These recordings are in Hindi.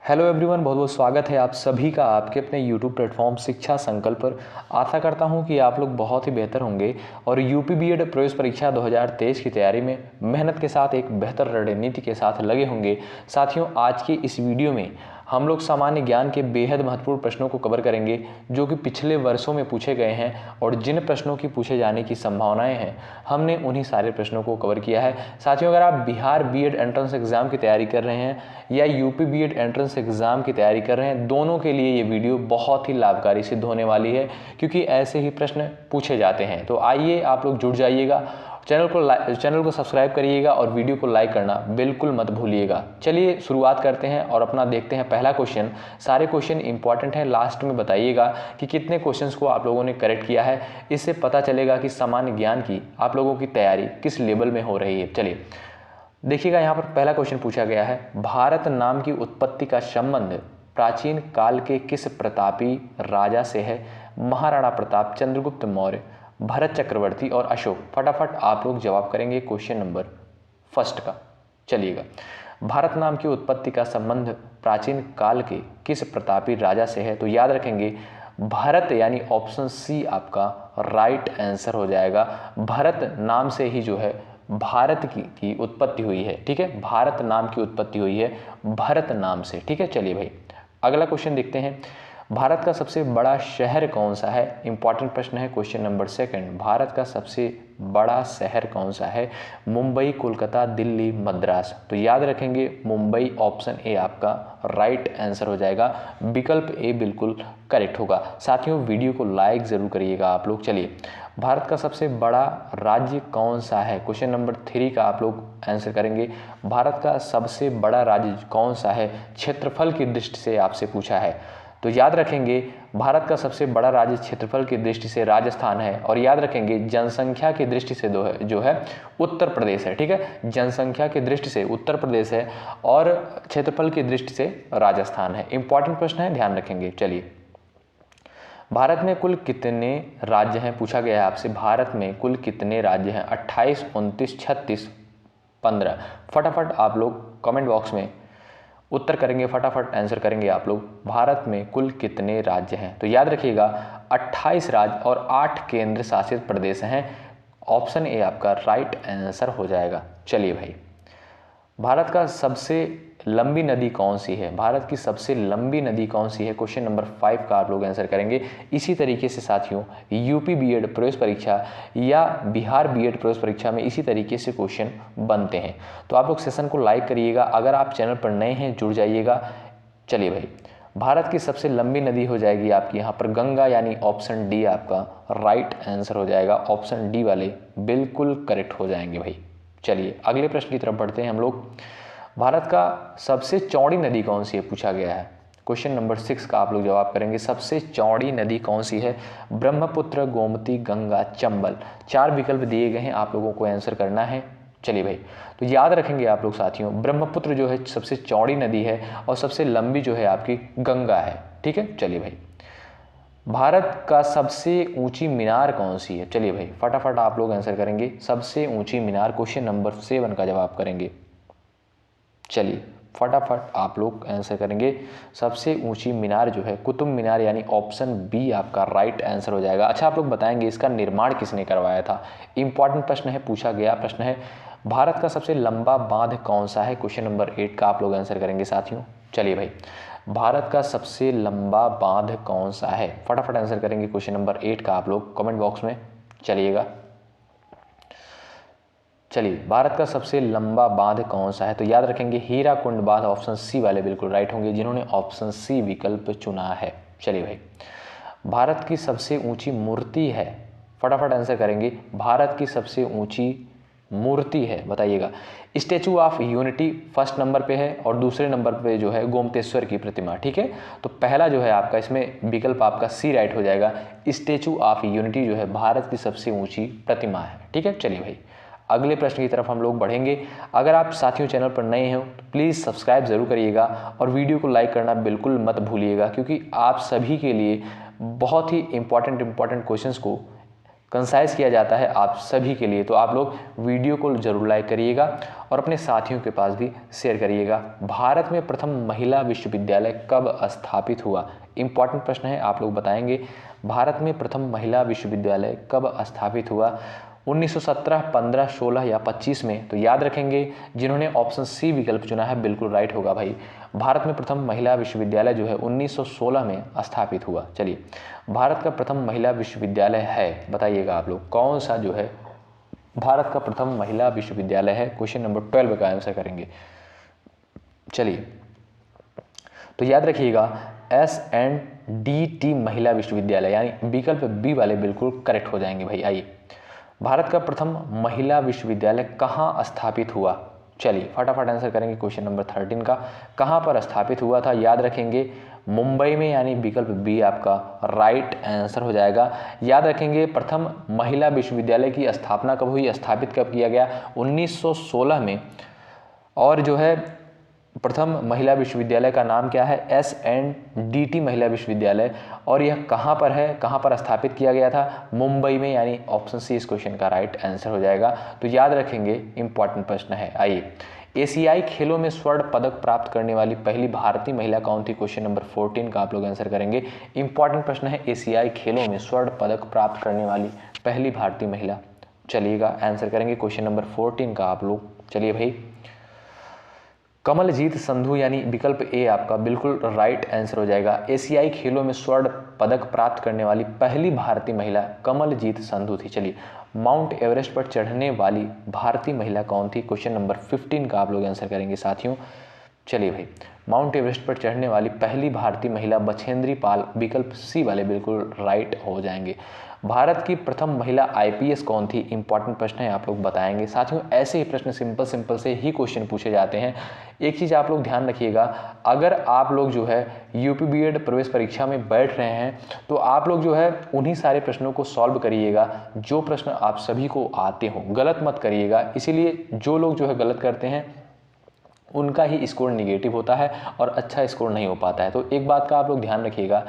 हेलो एवरीवन, बहुत बहुत स्वागत है आप सभी का आपके अपने यूट्यूब प्लेटफॉर्म शिक्षा संकल्प पर। आशा करता हूं कि आप लोग बहुत ही बेहतर होंगे और यूपी बीएड प्रवेश परीक्षा 2023 की तैयारी में मेहनत के साथ एक बेहतर रणनीति के साथ लगे होंगे। साथियों, आज की इस वीडियो में हम लोग सामान्य ज्ञान के बेहद महत्वपूर्ण प्रश्नों को कवर करेंगे जो कि पिछले वर्षों में पूछे गए हैं और जिन प्रश्नों की पूछे जाने की संभावनाएं हैं हमने उन्हीं सारे प्रश्नों को कवर किया है। साथियों, अगर आप बिहार बीएड एंट्रेंस एग्जाम की तैयारी कर रहे हैं या यूपी बीएड एंट्रेंस एग्जाम की तैयारी कर रहे हैं, दोनों के लिए ये वीडियो बहुत ही लाभकारी सिद्ध होने वाली है क्योंकि ऐसे ही प्रश्न पूछे जाते हैं। तो आइए आप लोग जुड़ जाइएगा, चैनल को सब्सक्राइब करिएगा और वीडियो को लाइक करना बिल्कुल मत भूलिएगा। चलिए शुरुआत करते हैं और अपना देखते हैं पहला क्वेश्चन। सारे क्वेश्चन इंपॉर्टेंट हैं, लास्ट में बताइएगा कि कितने क्वेश्चंस को आप लोगों ने करेक्ट किया है। इससे पता चलेगा कि सामान्य ज्ञान की आप लोगों की तैयारी किस लेवल में हो रही है। चलिए देखिएगा, यहाँ पर पहला क्वेश्चन पूछा गया है, भारत नाम की उत्पत्ति का संबंध प्राचीन काल के किस प्रतापी राजा से है? महाराणा प्रताप, चंद्रगुप्त मौर्य, भरत चक्रवर्ती और अशोक। फटाफट आप लोग जवाब करेंगे क्वेश्चन नंबर फर्स्ट का। चलिएगा, भारत नाम की उत्पत्ति का संबंध प्राचीन काल के किस प्रतापी राजा से है? तो याद रखेंगे भरत, यानी ऑप्शन सी आपका राइट आंसर हो जाएगा। भरत नाम से ही जो है भारत की उत्पत्ति हुई है। ठीक है, भारत नाम की उत्पत्ति हुई है भरत नाम से। ठीक है, चलिए भाई अगला क्वेश्चन देखते हैं। भारत का सबसे बड़ा शहर कौन सा है? इंपॉर्टेंट प्रश्न है क्वेश्चन नंबर सेकंड। भारत का सबसे बड़ा शहर कौन सा है? मुंबई, कोलकाता, दिल्ली, मद्रास। तो याद रखेंगे मुंबई, ऑप्शन ए आपका राइट आंसर हो जाएगा। विकल्प ए बिल्कुल करेक्ट होगा। साथियों, वीडियो को लाइक जरूर करिएगा आप लोग। चलिए, भारत का सबसे बड़ा राज्य कौन सा है? क्वेश्चन नंबर 3 का आप लोग आंसर करेंगे। भारत का सबसे बड़ा राज्य कौन सा है? क्षेत्रफल की दृष्टि से आपसे पूछा है। तो याद रखेंगे भारत का सबसे बड़ा राज्य क्षेत्रफल की दृष्टि से राजस्थान है और याद रखेंगे जनसंख्या की दृष्टि से जो है उत्तर प्रदेश है। ठीक है, जनसंख्या की दृष्टि से उत्तर प्रदेश है और क्षेत्रफल की दृष्टि से राजस्थान है। इंपॉर्टेंट प्रश्न है, ध्यान रखेंगे। चलिए, भारत में कुल कितने राज्य हैं? पूछा गया है आपसे, भारत में कुल कितने राज्य हैं? 28, 29, 36, 15। फटाफट आप लोग कमेंट बॉक्स में उत्तर करेंगे, फटाफट आंसर करेंगे आप लोग। भारत में कुल कितने राज्य हैं? तो याद रखिएगा 28 राज्य और 8 केंद्र शासित प्रदेश हैं। ऑप्शन ए आपका राइट आंसर हो जाएगा। चलिए भाई, भारत का सबसे लंबी नदी कौन सी है? भारत की सबसे लंबी नदी कौन सी है? क्वेश्चन नंबर 5 का आप लोग आंसर करेंगे। इसी तरीके से साथियों यूपी बीएड प्रवेश परीक्षा या बिहार बीएड प्रवेश परीक्षा में इसी तरीके से क्वेश्चन बनते हैं। तो आप लोग सेशन को लाइक करिएगा, अगर आप चैनल पर नए हैं जुड़ जाइएगा। चलिए भाई, भारत की सबसे लंबी नदी हो जाएगी आपकी यहाँ पर गंगा, यानी ऑप्शन डी आपका राइट आंसर हो जाएगा। ऑप्शन डी वाले बिल्कुल करेक्ट हो जाएंगे भाई। चलिए अगले प्रश्न की तरफ बढ़ते हैं हम लोग। भारत का सबसे चौड़ी नदी कौन सी है? पूछा गया है। क्वेश्चन नंबर 6 का आप लोग जवाब करेंगे। सबसे चौड़ी नदी कौन सी है? ब्रह्मपुत्र, गोमती, गंगा, चंबल। 4 विकल्प दिए गए हैं, आप लोगों को आंसर करना है। चलिए भाई, तो याद रखेंगे आप लोग साथियों, ब्रह्मपुत्र जो है सबसे चौड़ी नदी है और सबसे लंबी जो है आपकी गंगा है। ठीक है, चलिए भाई, भारत का सबसे ऊंची मीनार कौन सी है? चलिए भाई फटाफट आप लोग आंसर करेंगे। सबसे ऊंची मीनार क्वेश्चन नंबर 7 का जवाब करेंगे। चलिए फटाफट आप लोग आंसर करेंगे। सबसे ऊंची मीनार जो है कुतुब मीनार, यानी ऑप्शन बी आपका राइट आंसर हो जाएगा। अच्छा, आप लोग बताएंगे इसका निर्माण किसने करवाया था? इंपॉर्टेंट प्रश्न है, पूछा गया प्रश्न है। भारत का सबसे लंबा बांध कौन सा है? क्वेश्चन नंबर 8 का आप लोग आंसर करेंगे साथियों। चलिए भाई, भारत का सबसे लंबा बांध कौन सा है? फटाफट आंसर करेंगे क्वेश्चन नंबर 8 का आप लोग कमेंट बॉक्स में। चलिएगा, चलिए भारत का सबसे लंबा बांध कौन सा है? तो याद रखेंगे हीराकुंड बांध। ऑप्शन सी वाले बिल्कुल राइट होंगे जिन्होंने ऑप्शन सी विकल्प चुना है। चलिए भाई, भारत की सबसे ऊंची मूर्ति है? फटाफट आंसर करेंगे। भारत की सबसे ऊंची मूर्ति है, बताइएगा। Statue of unity first number पे है और दूसरे नंबर पे जो है गोमतेश्वर की प्रतिमा। ठीक है, तो पहला जो है आपका इसमें विकल्प आपका सी राइट हो जाएगा। स्टैचू ऑफ यूनिटी जो है भारत की सबसे ऊंची प्रतिमा है। ठीक है, चलिए भाई अगले प्रश्न की तरफ हम लोग बढ़ेंगे। अगर आप साथियों चैनल पर नए हो तो प्लीज़ सब्सक्राइब जरूर करिएगा और वीडियो को लाइक करना बिल्कुल मत भूलिएगा क्योंकि आप सभी के लिए बहुत ही इंपॉर्टेंट क्वेश्चंस को कंसाइज किया जाता है आप सभी के लिए। तो आप लोग वीडियो को जरूर लाइक करिएगा और अपने साथियों के पास भी शेयर करिएगा। भारत में प्रथम महिला विश्वविद्यालय कब स्थापित हुआ? इंपॉर्टेंट प्रश्न है, आप लोग बताएंगे। भारत में प्रथम महिला विश्वविद्यालय कब स्थापित हुआ? 1917, 15, 16 या 25 में? तो याद रखेंगे, जिन्होंने ऑप्शन सी विकल्प चुना है बिल्कुल राइट होगा भाई। भारत में प्रथम महिला विश्वविद्यालय जो है 1916 में स्थापित हुआ। चलिए, भारत का प्रथम महिला विश्वविद्यालय है, बताइएगा आप लोग कौन सा जो है भारत का प्रथम महिला विश्वविद्यालय है? क्वेश्चन नंबर 12 का आंसर करेंगे। चलिए, तो याद रखिएगा SNDT महिला विश्वविद्यालय, यानी विकल्प बी वाले बिल्कुल करेक्ट हो जाएंगे भाई। आइए, भारत का प्रथम महिला विश्वविद्यालय कहाँ स्थापित हुआ? चलिए फटाफट आंसर करेंगे क्वेश्चन नंबर 13 का। कहाँ पर स्थापित हुआ था? याद रखेंगे मुंबई में, यानी विकल्प बी आपका राइट आंसर हो जाएगा। याद रखेंगे प्रथम महिला विश्वविद्यालय की स्थापना कब हुई, स्थापित कब किया गया? 1916 में। और जो है प्रथम महिला विश्वविद्यालय का नाम क्या है? SNDT महिला विश्वविद्यालय। और यह कहाँ पर है, कहाँ पर स्थापित किया गया था? मुंबई में, यानी ऑप्शन सी इस क्वेश्चन का राइट आंसर हो जाएगा। तो याद रखेंगे, इंपॉर्टेंट प्रश्न है। आइए, एशियाई खेलों में स्वर्ण पदक प्राप्त करने वाली पहली भारतीय महिला कौन थी? क्वेश्चन नंबर 14 का आप लोग आंसर करेंगे। इंपॉर्टेंट प्रश्न है, एशियाई खेलों में स्वर्ण पदक प्राप्त करने वाली पहली भारतीय महिला। चलिएगा आंसर करेंगे क्वेश्चन नंबर 14 का आप लोग। चलिए भाई, कमलजीत संधू, यानी विकल्प ए आपका बिल्कुल राइट आंसर हो जाएगा। एशियाई खेलों में स्वर्ण पदक प्राप्त करने वाली पहली भारतीय महिला कमलजीत संधू थी। चलिए, माउंट एवरेस्ट पर चढ़ने वाली भारतीय महिला कौन थी? क्वेश्चन नंबर 15 का आप लोग आंसर करेंगे साथियों। चलिए भाई, माउंट एवरेस्ट पर चढ़ने वाली पहली भारतीय महिला बछेंद्री पाल, विकल्प सी वाले बिल्कुल राइट हो जाएंगे। भारत की प्रथम महिला IPS कौन थी? इंपॉर्टेंट प्रश्न है, आप लोग बताएंगे साथियों। ऐसे ही प्रश्न सिंपल से ही क्वेश्चन पूछे जाते हैं। एक चीज़ आप लोग ध्यान रखिएगा, अगर आप लोग जो है UP BEd प्रवेश परीक्षा में बैठ रहे हैं तो आप लोग जो है उन्हीं सारे प्रश्नों को सॉल्व करिएगा जो प्रश्न आप सभी को आते हो, गलत मत करिएगा। इसीलिए जो लोग जो है गलत करते हैं उनका ही स्कोर निगेटिव होता है और अच्छा स्कोर नहीं हो पाता है। तो एक बात का आप लोग ध्यान रखिएगा,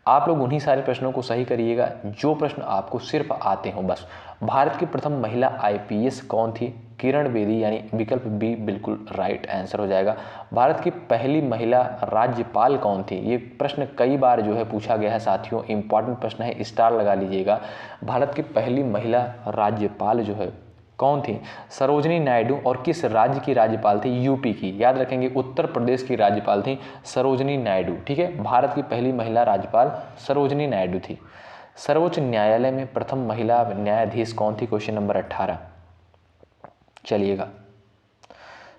आप लोग उन्हीं सारे प्रश्नों को सही करिएगा जो प्रश्न आपको सिर्फ आते हो बस। भारत की प्रथम महिला IPS कौन थी? किरण बेदी, यानी विकल्प बी बिल्कुल राइट आंसर हो जाएगा। भारत की पहली महिला राज्यपाल कौन थी? ये प्रश्न कई बार जो है पूछा गया है साथियों, इंपॉर्टेंट प्रश्न है, स्टार लगा लीजिएगा। भारत की पहली महिला राज्यपाल जो है कौन थी? सरोजनी नायडू। और किस राज्य की राज्यपाल थी? यूपी की। याद रखेंगे, उत्तर प्रदेश की राज्यपाल थी सरोजनी नायडू। ठीक है, भारत की पहली महिला राज्यपाल सरोजनी नायडू थी। सर्वोच्च न्यायालय में प्रथम महिला न्यायाधीश कौन थी? Question number 18। चलिएगा,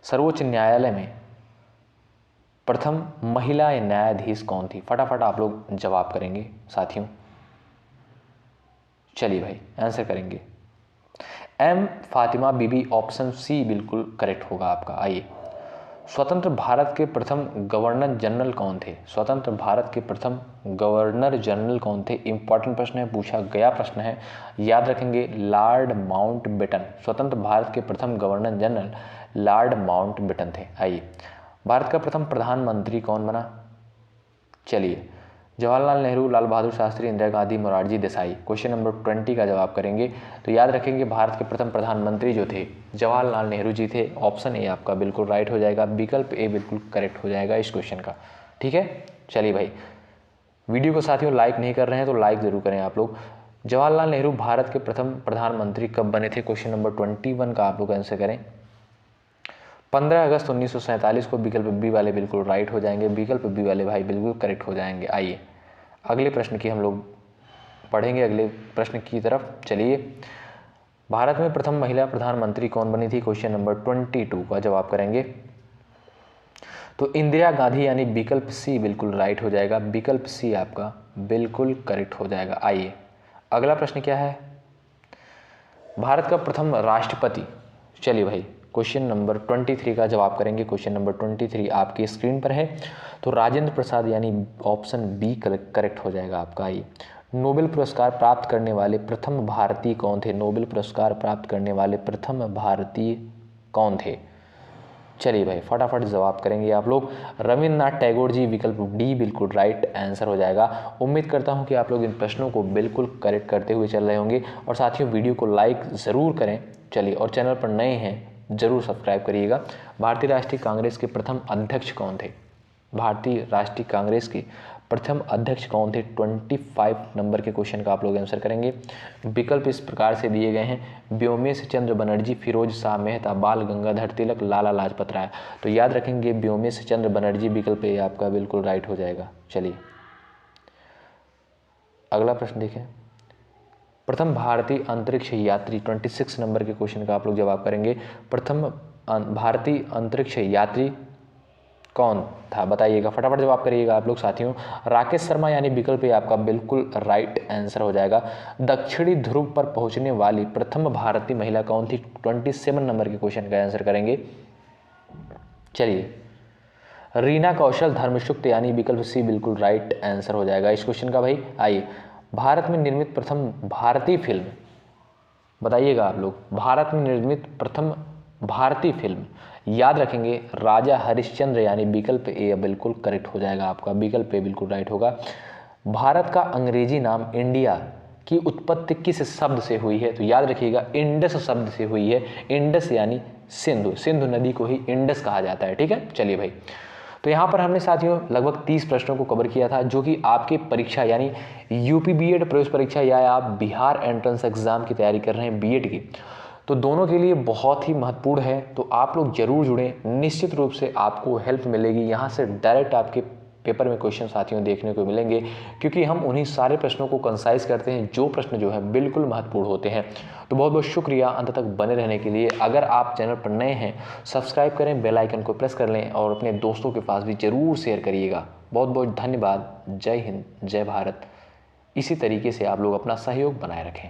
सर्वोच्च न्यायालय में प्रथम महिला न्यायाधीश कौन थी? फटाफट आप लोग जवाब करेंगे साथियों। चलिए भाई, आंसर करेंगे M फातिमा बीबी, ऑप्शन सी बिल्कुल करेक्ट होगा आपका। आइए, स्वतंत्र भारत के प्रथम गवर्नर जनरल कौन थे? स्वतंत्र भारत के प्रथम गवर्नर जनरल कौन थे? इंपॉर्टेंट प्रश्न है, पूछा गया प्रश्न है, याद रखेंगे लॉर्ड माउंटबेटन। स्वतंत्र भारत के प्रथम गवर्नर जनरल लॉर्ड माउंटबेटन थे। आइए, भारत का प्रथम प्रधानमंत्री कौन बना? चलिए, जवाहरलाल नेहरू, लाल बहादुर शास्त्री, इंदिरा गांधी, मोरारजी देसाई। क्वेश्चन नंबर 20 का जवाब करेंगे। तो याद रखेंगे, भारत के प्रथम प्रधानमंत्री जो थे जवाहरलाल नेहरू जी थे। ऑप्शन ए आपका बिल्कुल राइट हो जाएगा, विकल्प ए बिल्कुल करेक्ट हो जाएगा इस क्वेश्चन का। ठीक है, चलिए भाई, वीडियो को साथियों लाइक नहीं कर रहे हैं तो लाइक जरूर करें आप लोग। जवाहरलाल नेहरू भारत के प्रथम प्रधानमंत्री कब बने थे? क्वेश्चन नंबर 21 का आप लोग आंसर करें। 15 अगस्त 1947 को, विकल्प बी वाले बिल्कुल राइट हो जाएंगे, विकल्प बी वाले भाई बिल्कुल करेक्ट हो जाएंगे। आइए, अगले प्रश्न की हम लोग पढ़ेंगे, अगले प्रश्न की तरफ। चलिए, भारत में प्रथम महिला प्रधानमंत्री कौन बनी थी? क्वेश्चन नंबर 22 का जवाब करेंगे। तो इंदिरा गांधी, यानी विकल्प सी बिल्कुल राइट हो जाएगा, विकल्प सी आपका बिल्कुल करेक्ट हो जाएगा। आइए, अगला प्रश्न क्या है? भारत का प्रथम राष्ट्रपति। चलिए भाई, क्वेश्चन नंबर 23 का जवाब करेंगे। क्वेश्चन नंबर 23 आपकी स्क्रीन पर है। तो राजेंद्र प्रसाद, यानी ऑप्शन बी करेक्ट हो जाएगा आपका। आइए, नोबेल पुरस्कार प्राप्त करने वाले प्रथम भारतीय कौन थे? नोबेल पुरस्कार प्राप्त करने वाले प्रथम भारतीय कौन थे? चलिए भाई फटाफट जवाब करेंगे आप लोग। रविन्द्रनाथ टैगोर जी, विकल्प डी बिल्कुल राइट आंसर हो जाएगा। उम्मीद करता हूं कि आप लोग इन प्रश्नों को बिल्कुल करेक्ट करते हुए चल रहे होंगे। और साथियों वीडियो को लाइक ज़रूर करें। चलिए, और चैनल पर नए हैं ज़रूर सब्सक्राइब करिएगा। भारतीय राष्ट्रीय कांग्रेस के प्रथम अध्यक्ष कौन थे? भारतीय राष्ट्रीय कांग्रेस के प्रथम अध्यक्ष कौन थे? 25 नंबर के क्वेश्चन का आप लोग आंसर करेंगे। विकल्प इस प्रकार से दिए गए हैं: व्योमेश चंद्र बनर्जी, फिरोज शाह मेहता, बाल गंगाधर तिलक, लाला लाजपत राय। तो याद रखेंगे व्योमेश चंद्र बनर्जी, विकल्प ए आपका बिल्कुल राइट हो जाएगा। चलिए अगला प्रश्न देखें। प्रथम भारतीय अंतरिक्ष यात्री, 26 नंबर के क्वेश्चन का आप लोग जवाब करेंगे। प्रथम भारतीय अंतरिक्ष यात्री कौन था? बताइएगा, फटाफट जवाब करिएगा आप लोग साथियों। राकेश शर्मा यानी विकल्प ए आपका बिल्कुल राइट आंसर हो जाएगा। दक्षिणी ध्रुव पर पहुंचने वाली प्रथम भारतीय महिला कौन थी? 27 नंबर के क्वेश्चन का आंसर करेंगे। चलिए, रीना कौशल धर्मशुक्त यानी विकल्प सी बिल्कुल राइट आंसर हो जाएगा इस क्वेश्चन का। भाई आइए, भारत में निर्मित प्रथम भारतीय फिल्म बताइएगा आप लोग। भारत में निर्मित प्रथम भारतीय फिल्म याद रखेंगे राजा हरिश्चंद्र यानी विकल्प ए बिल्कुल करेक्ट हो जाएगा आपका। विकल्प ए बिल्कुल राइट होगा। भारत का अंग्रेजी नाम इंडिया की उत्पत्ति किस शब्द से हुई है? तो याद रखिएगा इंडस शब्द से हुई है। इंडस यानी सिंधु, सिंधु नदी को ही इंडस कहा जाता है। ठीक है, चलिए भाई, तो यहाँ पर हमने साथियों लगभग 30 प्रश्नों को कवर किया था, जो कि आपकी परीक्षा यानी यूपी बीएड प्रवेश परीक्षा या आप बिहार एंट्रेंस एग्जाम की तैयारी कर रहे हैं बीएड की, तो दोनों के लिए बहुत ही महत्वपूर्ण है। तो आप लोग जरूर जुड़ें, निश्चित रूप से आपको हेल्प मिलेगी। यहाँ से डायरेक्ट आपके पेपर में क्वेश्चन साथियों देखने को मिलेंगे, क्योंकि हम उन्हीं सारे प्रश्नों को कंसाइज करते हैं जो प्रश्न जो है बिल्कुल महत्वपूर्ण होते हैं। तो बहुत बहुत शुक्रिया अंत तक बने रहने के लिए। अगर आप चैनल पर नए हैं सब्सक्राइब करें, बेल आइकन को प्रेस कर लें और अपने दोस्तों के पास भी जरूर शेयर करिएगा। बहुत बहुत धन्यवाद। जय हिंद, जय भारत। इसी तरीके से आप लोग अपना सहयोग बनाए रखें।